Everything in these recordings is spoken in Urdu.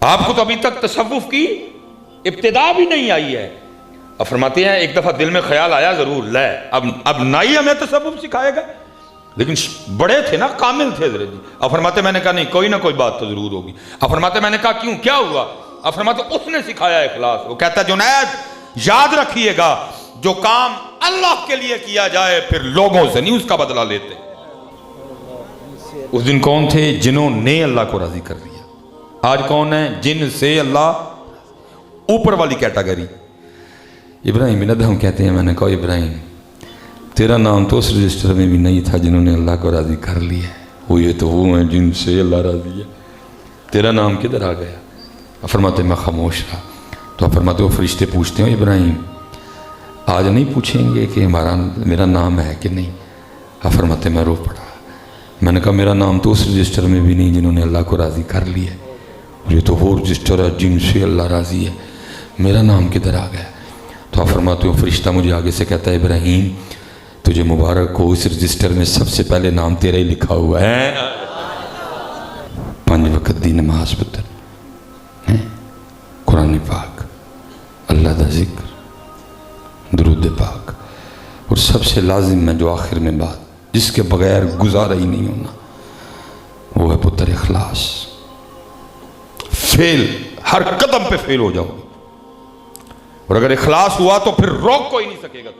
آپ کو تو ابھی تک تصوف کی ابتدا بھی نہیں آئی ہے. اب فرماتے ہیں ایک دفعہ دل میں خیال آیا ضرور لے اب نائی ہمیں تصوف سکھائے گا, لیکن بڑے تھے نا, کامل تھے حضرت جی. اب فرماتے میں نے کہا نہیں کوئی نہ کوئی بات تو ضرور ہوگی. اب فرماتے میں نے کہا کیوں, کیا ہوا؟ اب فرماتے اس نے سکھایا اخلاص. وہ کہتا ہے جنید یاد رکھیے گا جو کام اللہ کے لیے کیا جائے پھر لوگوں سے نہیں اس کا بدلہ لیتے. اس دن کون تھے؟ جنہوں نے اللہ کو راضی کر لیا. آج کون ہے؟ جن سے اللہ, اوپر والی کیٹاگری. ابراہیم بن ادہم کہتے ہیں میں نے کہا ابراہیم تیرا نام تو اس رجسٹر میں بھی نہیں تھا جنہوں نے اللہ کو راضی کر لیا. وہ یہ تو وہ ہیں جن سے اللہ راضی ہے, تیرا نام کدھر آ گیا؟ فرماتے میں خاموش رہا. تو فرماتے وہ فرشتے پوچھتے ہیں ابراہیم آج نہیں پوچھیں گے کہ میرا نام ہے کہ نہیں؟ فرماتے میں رو پڑا. میں نے کہا میرا نام تو اس رجسٹر میں بھی نہیں جنہوں نے اللہ کو راضی کر لیا. یہ تو وہ رجسٹر ہے جن سے اللہ راضی ہے, میرا نام کدھر آ گیا؟ تو فرماتے ہو فرشتہ مجھے آگے سے کہتا ہے ابراہیم تجھے مبارک ہو, اس رجسٹر میں سب سے پہلے نام تیرا ہی لکھا ہوا ہے. 5 وقت دی نماز پتر, قرآن پاک, اللہ دا ذکر, درود پاک, اور سب سے لازم میں جو آخر میں بات جس کے بغیر گزارا ہی نہیں ہونا وہ ہے پتر اخلاص. فیل, ہر قدم پہ فیل ہو جاؤ گے, اور اگر اخلاص ہوا تو پھر روک کوئی نہیں سکے گا.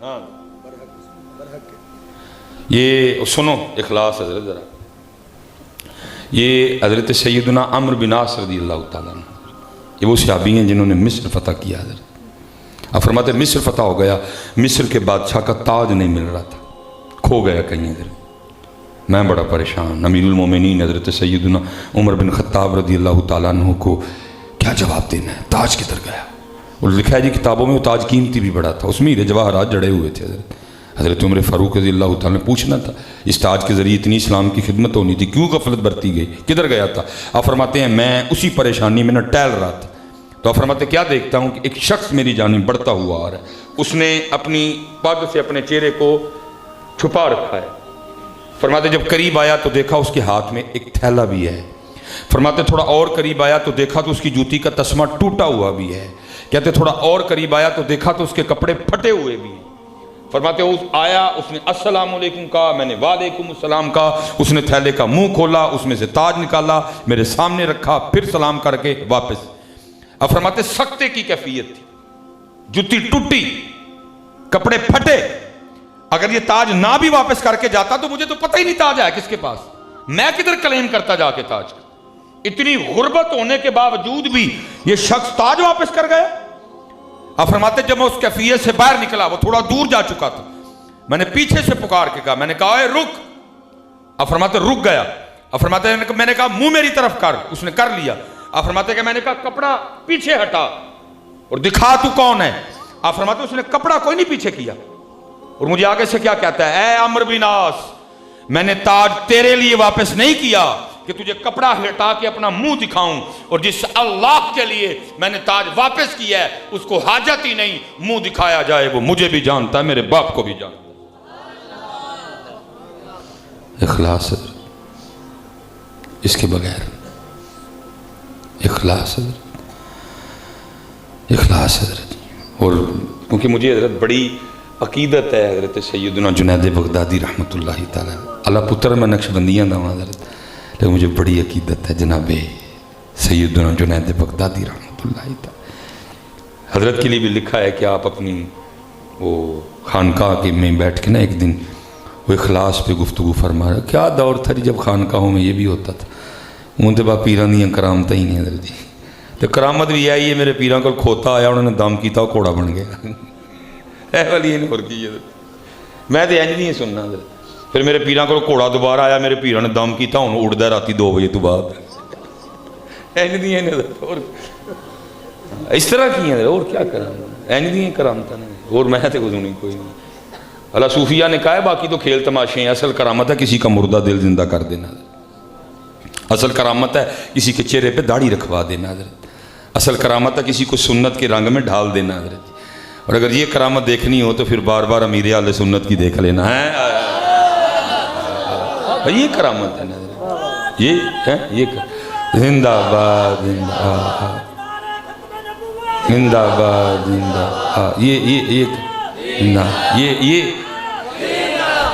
ہاں یہ سنو اخلاص حضرت ذرا, یہ حضرت سیدنا عمرو بن عاص رضی اللہ تعالیٰ عنہ, یہ وہ صحابی ہیں جنہوں نے مصر فتح کیا. حضرت اب فرماتے مصر فتح ہو گیا, مصر کے بادشاہ کا تاج نہیں مل رہا تھا, کھو گیا کہیں. حضرت میں بڑا پریشان, امیر المومنین حضرت سیدنا عمر بن خطاب رضی اللہ تعالیٰ عنہ کو کیا جواب دینا ہے, تاج کدھر گیا؟ اور لکھا ہے جی کتابوں میں وہ تاج قیمتی بھی بڑا تھا, اس میں ہیرے جواہرات جڑے ہوئے تھے. حضرت عمر فاروق رضی اللہ تعالیٰ نے پوچھنا تھا اس تاج کے ذریعے اتنی اسلام کی خدمت ہونی تھی, کیوں غفلت برتی گئی, کدھر گیا تھا؟ آپ فرماتے ہیں میں اسی پریشانی میں نہ ٹہل رہا تھا, تو آپ فرماتے کیا دیکھتا ہوں کہ ایک شخص میری جانب بڑھتا ہوا آ رہا ہے, اس نے اپنی پگ سے اپنے چہرے کو چھپا رکھا ہے. فرماتے جب قریب آیا تو دیکھا اس کے ہاتھ میں ایک تھیلا بھی ہے. فرماتے تھوڑا اور قریب آیا تو دیکھا تو اس کی جوتی کا تسمہ ٹوٹا ہوا بھی ہے. کہتے تھوڑا اور قریب آیا تو دیکھا تو اس کے کپڑے پھٹے ہوئے بھی ہیں. فرماتے آیا, اس نے السلام علیکم کہا, میں نے وعلیکم السلام کہا, اس نے تھیلے کا منہ کھولا, اس میں سے تاج نکالا, میرے سامنے رکھا, پھر سلام کر کے واپس. اب فرماتے سکتے کی کیفیت تھی, جوتی ٹوٹی, کپڑے پھٹے. اگر یہ تاج نہ بھی واپس کر کے جاتا تو مجھے تو پتہ ہی نہیں تاج ہے کس کے پاس, میں کدھر کلیم کرتا جا کے تاج کا. اتنی غربت ہونے کے باوجود بھی یہ شخص تاج واپس کر گیا. اب فرماتے جب میں اس کیفیت سے باہر نکلا, وہ تھوڑا دور جا چکا تھا, میں نے پیچھے سے پکار کے کہا, میں نے کہا اے رک. اب فرماتے رک گیا. اب فرماتے میں نے کہا منہ میری طرف کر, اس نے کر لیا. اب فرماتے کہ میں نے کہا کپڑا پیچھے ہٹا اور دکھا تو کون ہے. اب فرماتے اس نے کپڑا کوئی نہیں پیچھے کیا, اور مجھے آگے سے کیا کہتا ہے, اے عمرو بن عاص میں نے تاج تیرے لیے واپس نہیں کیا کہ تجھے کپڑا ہٹا کے اپنا منہ دکھاؤں, اور جس اللہ کے لیے میں نے تاج واپس کیا ہے اس کو حاجت ہی نہیں منہ دکھایا جائے, وہ مجھے بھی جانتا ہے, میرے باپ کو بھی جانتا ہے. اخلاص اس کے بغیر, اخلاص حضرت. اور کیونکہ مجھے حضرت بڑی عقیدت ہے حضرت سیدنا جنید بغدادی رحمۃ اللہ تعالیٰ, اللہ پتر میں نقش بندیاں دا حضرت, لیکن مجھے بڑی عقیدت ہے جناب سیدنا جنید بغدادی رحمۃ اللہ تعالیٰ. حضرت کے لیے بھی لکھا ہے کہ آپ اپنی وہ خانقاہ کے میں بیٹھ کے نا ایک دن وہ اخلاص پہ گفتگو فرما رہا. کیا دور تھا جب خانقاہوں میں یہ بھی ہوتا تھا, ان کے بعد پیران دیاں کرامت ہی نہیں حضرت جی. تو کرامت بھی آئی ہے, میرے پیران کو کھوتا آیا, انہوں نے دم کیتا, وہ گھوڑا بن گیا. اے والی نہیں ہو رہی حضرت, میں تو انج نہیں سننا حضرت. پھر میرے پیران کو گھوڑا دوبارہ آیا, میرے پیران نے دم کیتا, ہوں اڑدا راتی 2 بجے تو بعد. انج دی حضرت, اور اس طرح کی ہیں اور کیا کریں, انج دی کرامت نہیں, اور میں تے گزونی کوئی نہیں. اللہ صوفیہ نے کہا ہے باقی تو کھیل تماشے ہیں, اصل کرامت ہے کسی کا مردہ دل زندہ کر دینا. اصل کرامت ہے کسی کے چہرے پہ داڑھی رکھوا دینا حضرت. اصل کرامت ہے کسی کو سنت کے رنگ میں ڈھال دینا حضرت. اور اگر یہ کرامت دیکھنی ہو تو پھر بار بار امیر اہل سنت کی دیکھ لینا ہے. یہ کرامت ہے نا, یہ زندہ باد زندہ باد زندہ باد زندہ باد.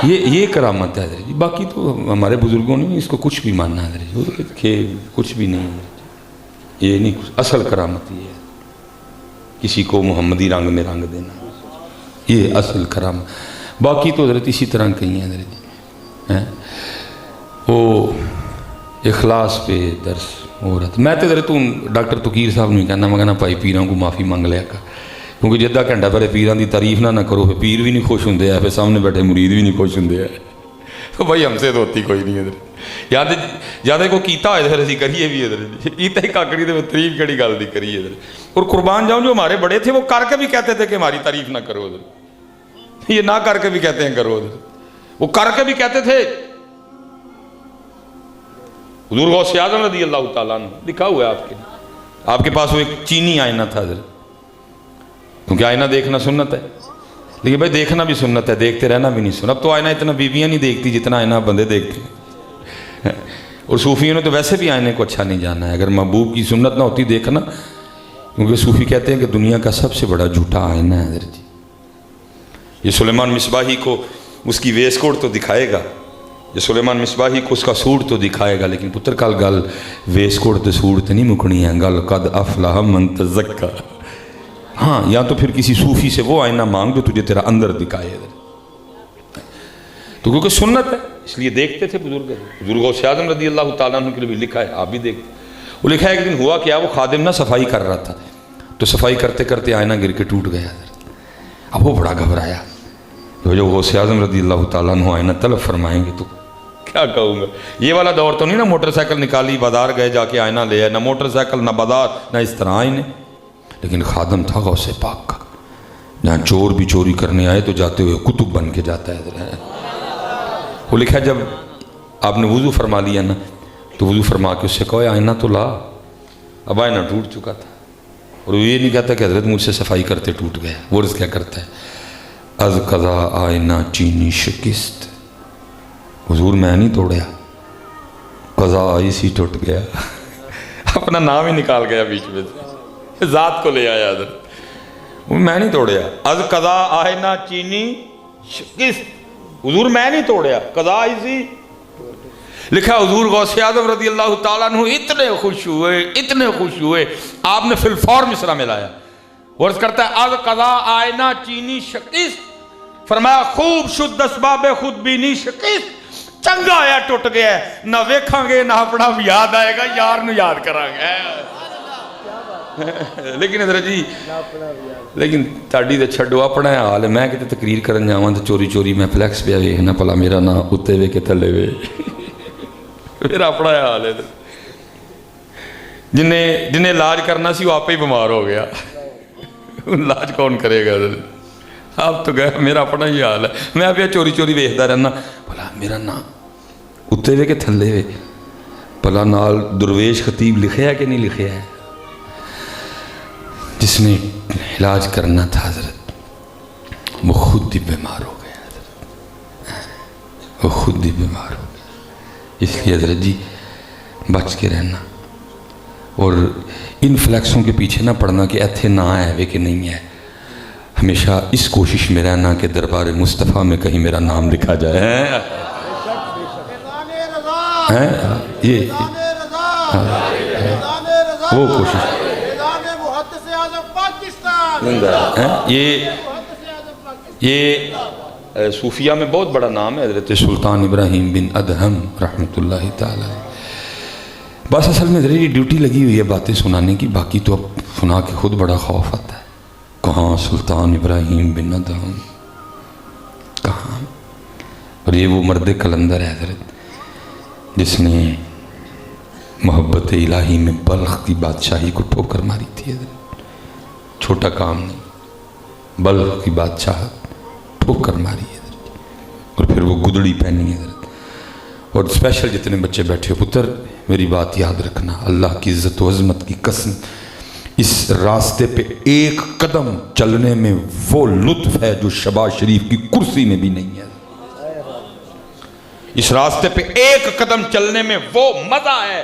یہ کرامت ہے حضرت جی. باقی تو ہمارے بزرگوں نے اس کو کچھ بھی ماننا ہے حضرت جی. کھیل کچھ بھی نہیں ہے. یہ نہیں کچھ اصل کرامت یہ ہے کسی کو محمدی رنگ میں رنگ دینا, یہ اصل کرامت. باقی تو حضرت اسی طرح کہیں ہیں حضرت جی. وہ اخلاص پہ درس ہو رہا تھا. میں تو حضرت ڈاکٹر تقیر صاحب نہیں کہنا, میں کہنا بھائی پیروں کو معافی مانگ لیا کر, کیونکہ جدہ گھنٹہ پہلے پیروں کی تعریف نہ کرو پھر پیر بھی نہیں خوش ہوندے ہیں, پھر سامنے بیٹھے مرید بھی نہیں خوش ہوندے ہیں. تو بھائی ہم سے تو ہوتی کوئی نہیں حضرت. یا تو کوئی کیتا ہوئے پھر اسی کریے بھی حضرت جی. کیتا ہی کاکڑی تو تعریف کیڑی گل دی کریے حضرت. اور قربان جاؤں جو ہمارے بڑے تھے وہ کر کے بھی کہتے تھے کہ ہماری تعریف نہ کرو حضرت, یہ نہ کر کے بھی کہتے ہیں کرو حضرت. وہ کر کے بھی کہتے تھے. حضور غوث اعظم رضی اللہ تعالیٰ عنہ لکھا ہوا ہے آپ کے پاس وہ ایک چینی آئینہ تھا حضرت, کیونکہ آئینہ دیکھنا سنت ہے, لیکن بھائی دیکھنا بھی سنت ہے, دیکھتے رہنا بھی نہیں سنت. اب تو آئینہ اتنا بیویاں نہیں دیکھتی جتنا آئینہ بندے دیکھتے ہیں. اور صوفیوں نے تو ویسے بھی آئینے کو اچھا نہیں جانا ہے. اگر محبوب کی سنت نہ ہوتی دیکھنا, کیونکہ صوفی کہتے ہیں کہ دنیا کا سب سے بڑا جھوٹا آئینہ ہے حضرت جی. یہ سلیمان مصباحی کو اس کی ویس کوٹ تو دکھائے گا, یہ سلیمان مصباحی کو اس کا سوٹ تو دکھائے گا, لیکن پتر کل گل ویس کوٹ تے سوٹ تے نہیں مکنی ہے, گل قد افلح من تزکا. ہاں یا تو پھر کسی صوفی سے وہ آئینہ مانگ جو تجھے تیرا اندر دکھائے. تو کیونکہ سنت ہے اس لیے دیکھتے تھے بزرگ. بزرگ غوث اعظم رضی اللہ تعالیٰ عنہ کے لیے بھی لکھا ہے, آپ بھی دیکھتے. وہ لکھا ہے ایک دن ہوا کیا, وہ خادم نہ صفائی کر رہا تھا, تو صفائی کرتے کرتے آئینہ گر کے ٹوٹ گیا. اب وہ بڑا گھبرایا. جو غوث اعظم رضی اللہ تعالیٰ عنہ آئینہ طلب فرمائیں گے تو کیا کہوں گا. یہ والا دور تو نہیں نا موٹر سائیکل نکالی بازار گئے جا کے آئینہ لے آئے, نہ موٹر سائیکل نہ بازار نہ اس طرح آئینے. لیکن خادم تھا غوث پاک کا, جہاں چور بھی چوری کرنے آئے تو جاتے ہوئے کتب بن کے جاتا ہے. وہ لکھا جب آپ نے وضو فرما لیا نا, تو وضو فرما کے اس سے کہو آئینہ تو لا. اب آئینہ ٹوٹ چکا تھا, اور وہ یہ نہیں کہتا کہ حضرت مجھ سے صفائی کرتے ٹوٹ گیا. وہ عرض کیا کرتا ہے, از قضا آئینہ چینی شکست. حضور میں نہیں توڑیا, قضا آئی سی ٹوٹ گیا. اپنا نام ہی نکال گیا بیچ میں سے, ذات کو لے آیا حضرت. میں نہیں توڑیا, از قضا آئینہ چینی شکست. حضور میں نہیں توڑیا, قضا آئی سی. لکھا حضور غوث اعظم رضی اللہ تعالیٰ عنہ اتنے خوش ہوئے, آپ نے فی الفور مصرع میں لایا. ورز کرتا ہے از قضا آئینہ چینی شکست, فرمایا خوب شد اسباب خود بینی شکست. چنگا آیا ٹوٹ گیا ہے, نہ ویکھاں گے نہ اپنا بھی یاد آئے گا, یار نو یاد کرا گے. لیکن حضرت جی لیکن تاڑی دے چھڑو اپنا حال ہے. میں کہتے تقریر کرن جاواں تو چوری چوری میں فلیکس پہ ویکھنا پلا میرا نا اتے وے کے تھلے وے. میرا اپنا حال ہے. جنہیں علاج کرنا سی وہ آپ ہی بیمار ہو گیا. علاج کون کرے گا حضرت. آپ تو گئے, میرا اپنا ہی حال ہے. میں اب چوری چوری ویکھدا رہنا بھلا میرا نا اتے وے کے تھلے وے, بھلا نال درویش خطیب لکھیا ہے کہ نہیں لکھیا ہے. جس نے علاج کرنا تھا حضرت وہ خود ہی بیمار ہو گیا حضرت, وہ خود ہی بیمار ہو گیا. اس لیے حضرت جی بچ کے رہنا, اور ان فلیکسوں کے پیچھے نہ پڑنا کہ ایتھے نہ ہے وے کہ نہیں ہے. ہمیشہ اس کوشش میں رہنا کہ دربار مصطفیٰ میں کہیں میرا نام لکھا جائے. یہ وہ کوشش. یہ صوفیہ میں بہت بڑا نام ہے حضرت سلطان ابراہیم بن ادہم رحمۃ اللہ تعالی. بس اصل میں ذرا یہ ڈیوٹی لگی ہوئی ہے باتیں سنانے کی, باقی تو اب سنا کے خود بڑا خوف آتا ہے. کہاں سلطان ابراہیم بن ادہم کہاں. اور یہ وہ مرد کلندر ہے حضرت جس نے محبت الہی میں بلخ کی بادشاہی کو ٹھوکر ماری تھی حضرت. چھوٹا کام نہیں, بلخ کی بادشاہ ٹھوکر ماری حضرت. اور پھر وہ گدڑی پہنی حضرت. اور اسپیشل جتنے بچے بیٹھے ہو پتر میری بات یاد رکھنا, اللہ کی عزت و عظمت کی قسم, اس راستے پہ ایک قدم چلنے میں وہ لطف ہے جو شباز شریف کی کرسی میں بھی نہیں ہے. اس راستے پہ ایک قدم چلنے میں وہ مزہ ہے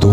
2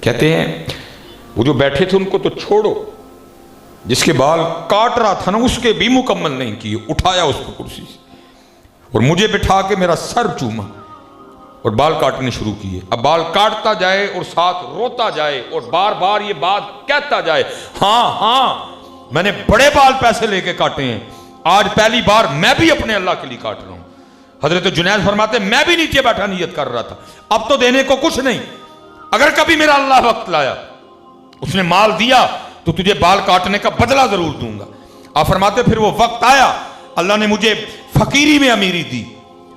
کہتے ہیں وہ جو بیٹھے تھے ان کو تو چھوڑو، جس کے بال کاٹ رہا تھا نا اس کے بھی مکمل نہیں کیے، اٹھایا اس کو کرسی سے اور مجھے بٹھا کے میرا سر چوما اور بال کاٹنے شروع کیے۔ اب بال کاٹتا جائے اور ساتھ روتا جائے اور بار بار یہ بات کہتا جائے، ہاں ہاں میں نے بڑے بال پیسے لے کے کاٹے ہیں، آج پہلی بار میں بھی اپنے اللہ کے لیے کاٹ رہا ہوں۔ حضرت جنید فرماتے میں بھی نیچے بیٹھا نیت کر رہا تھا، اب تو دینے کو کچھ نہیں، اگر کبھی میرا اللہ وقت لایا اس نے مال دیا تو تجھے بال کاٹنے کا بدلہ ضرور دوں گا۔ آپ فرماتے پھر وہ وقت آیا، اللہ نے مجھے فقیری میں امیری دی،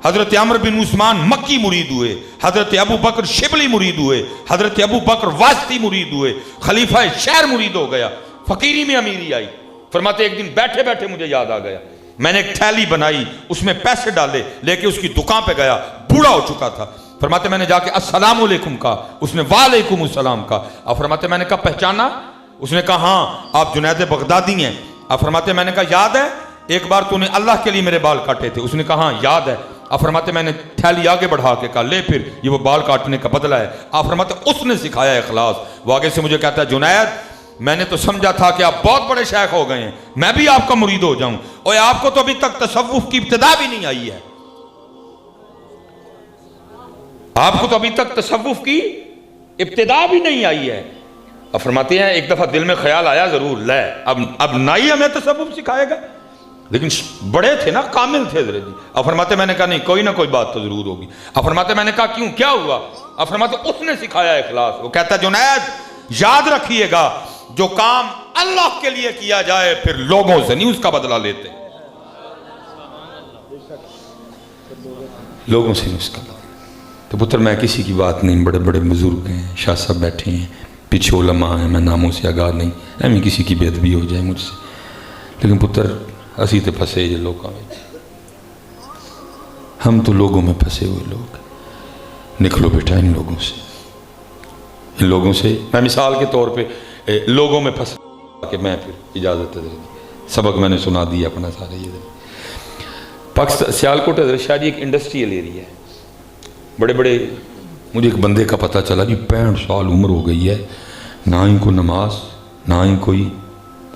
حضرت عمر بن عثمان مکی مرید ہوئے، حضرت ابو بکر شبلی مرید ہوئے، حضرت ابو بکر واسطی مرید ہوئے، خلیفہ شہر مرید ہو گیا، فقیری میں امیری آئی۔ فرماتے ایک دن بیٹھے بیٹھے مجھے یاد آ گیا، میں نے ایک تھیلی بنائی، اس میں پیسے ڈالے، لے کے اس کی دکان پہ گیا، بوڑھا ہو چکا تھا۔ فرماتے میں نے جا کے السلام علیکم کہا، اس نے وعلیکم السلام کہا۔ آپ فرماتے میں نے کہا پہچانا؟ اس نے کہا ہاں آپ جنید بغدادی ہیں۔ آپ فرماتے میں نے کہا یاد ہے ایک بار تو نے اللہ کے لیے میرے بال کاٹے تھے؟ اس نے کہا ہاں یاد ہے۔ آپ فرماتے میں نے تھیلی آگے بڑھا کے کہا لے پھر یہ وہ بال کاٹنے کا بدلہ ہے۔ آپ فرماتے اس نے سکھایا اخلاص۔ وہ آگے سے مجھے کہتا ہے جنید میں نے تو سمجھا تھا کہ آپ بہت بڑے شیخ ہو گئے ہیں، میں بھی آپ کا مرید ہو جاؤں، اور آپ کو تو ابھی تک تصوف کی ابتدا بھی نہیں آئی ہے، آپ کو تو ابھی تک تصوف کی ابتدا بھی نہیں آئی ہے۔ اب فرماتے ہیں ایک دفعہ دل میں خیال آیا ضرور لے اب نائی ہمیں تصوف سکھائے گا، لیکن بڑے تھے نا، کامل تھے حضرت جی۔ اب فرماتے میں نے کہا نہیں کوئی نہ کوئی بات تو ضرور ہوگی۔ اب فرماتے میں نے کہا کیوں کیا ہوا؟ اب فرماتے اس نے سکھایا اخلاص۔ وہ کہتا ہے جنید یاد رکھیے گا جو کام اللہ کے لیے کیا جائے پھر لوگوں سے نہیں اس کا بدلہ لیتے، لوگوں سے نہیں اس کا بدلہ۔ تو پتر میں کسی کی بات نہیں، بڑے بڑے بزرگ ہیں، شاہ صاحب بیٹھے ہیں، پیچھے علماء ہیں، میں ناموں سے آگاہ نہیں، ایویں کسی کی بے ادبی ہو جائے مجھ سے، لیکن پتر اسی تے پھنسے یہ لوگوں میں، ہم تو لوگوں میں پھنسے ہوئے لوگ، نکلو بیٹا ان لوگوں سے، ان لوگوں سے۔ میں مثال کے طور پہ لوگوں میں پھنسا کہ میں پھر اجازت ہے سبق میں نے سنا دیا اپنا سارے یہ پاکستان سیالکوٹ حضرت شاہ جی ایک انڈسٹریل ایریا ہے، بڑے بڑے مجھے ایک بندے کا پتہ چلا جی 65 سال عمر ہو گئی ہے، نہ ہی کوئی نماز نہ ہی کوئی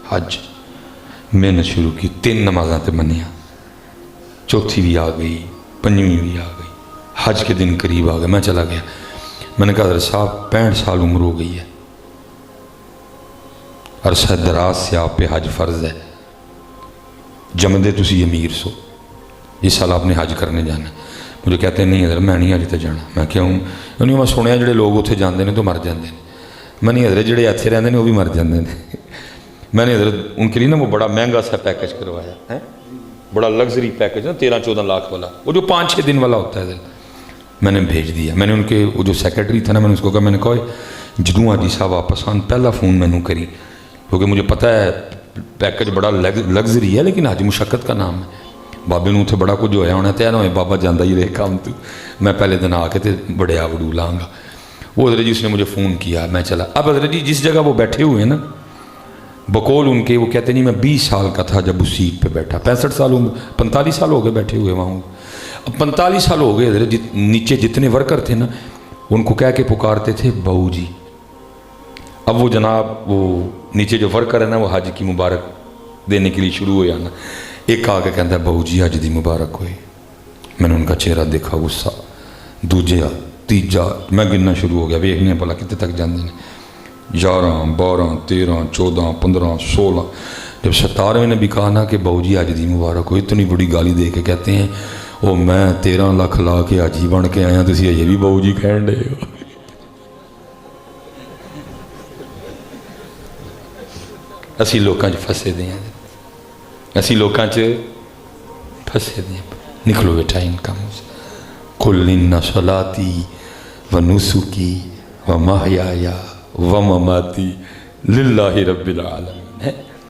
حج۔ میں نے شروع کی 3 نمازاں تے منیا، چوتھی بھی آ گئی، 5ویں بھی آ گئی، حج کے دن قریب آ گیا، میں چلا گیا، میں نے کہا حضرت صاحب 65 سال عمر ہو گئی ہے، عرصہ دراز سے آپ پہ حج فرض ہے، جمدے تسی امیر سو، اس سال آپ نے حج کرنے جانا۔ مجھے کہتے ہیں نہیں حضرت میں نہیں حج تے جانا۔ میں کہوں انہیں میں سنیا جڑے لوگ اتنے جاندے نے تو مر جاندے ہیں، میں نہیں حضرت جڑے اتنے رہندے نے وہ بھی مر جاندے ہیں۔ میں نے حضرت ان کے لیے نا وہ بڑا مہنگا سا پیکج کروایا ہے، بڑا لگژری پیکج نا 13-14 لاکھ والا، وہ جو 5-6 دن والا ہوتا ہے حضرت، میں نے بھیج دیا۔ میں نے ان کے وہ جو سیکرٹری تھا نا میں نے اس کو کہا، میں نے کہا جدوں حاجی صاحب واپس آن پہلا فون میں نے کری، کیونکہ مجھے پتہ ہے پیکج بڑا لگژری ہے لیکن حج مشقت کا نام ہے، بابے نو اتنے بڑا کچھ ہویا ہونا تے نہ بابا جانا ہی رہے کام تو میں پہلے دن آ کے تے بڑے وڈو لاں گا۔ وہ حضرت جی اس نے مجھے فون کیا، میں چلا۔ اب حضرت جی جس جگہ وہ بیٹھے ہوئے ہیں نا بقول ان کے، وہ کہتے نہیں میں 20 سال کا تھا جب اس سیٹ پہ بیٹھا، 65 سال 45 سال ہو گئے بیٹھے ہوئے وہاں، اب 45 سال ہو گئے حضرت نیچے جتنے ورکر تھے نا ان کو کہہ کے پکارتے تھے بہو جی۔ اب وہ جناب وہ نیچے جو ورکر ہے نا وہ حج کی مبارک دینے کے لیے شروع ہو جانا، ایک آ کے کہتا ہے بہو جی حج دی مبارک ہوئے۔ میں نے ان کا چہرہ دیکھا غصہ، دوجا تیجا میں گننا شروع ہو گیا، ویکھنے بولا کتنے تک جاندے نے، 11 12 13 14 15 16، جب 17ویں نے بھی کہا نا کہ بہو جی حج دی مبارک ہوئی، اتنی بڑی گالی دے کے کہتے ہیں او میں 13 لاکھ لا کے حاجی بن کے آیا تسی یہ بھی بہو جی کہن دے ہو۔ اسی لوکاں چ پھسے دے ہیں، اسی لوکاں چ پھسے دے ہیں، نکلو بیٹا ان کاموں سے۔ قل ان صلاتی و نسکی و محیایا و مماتی للہ رب العالمین ہے۔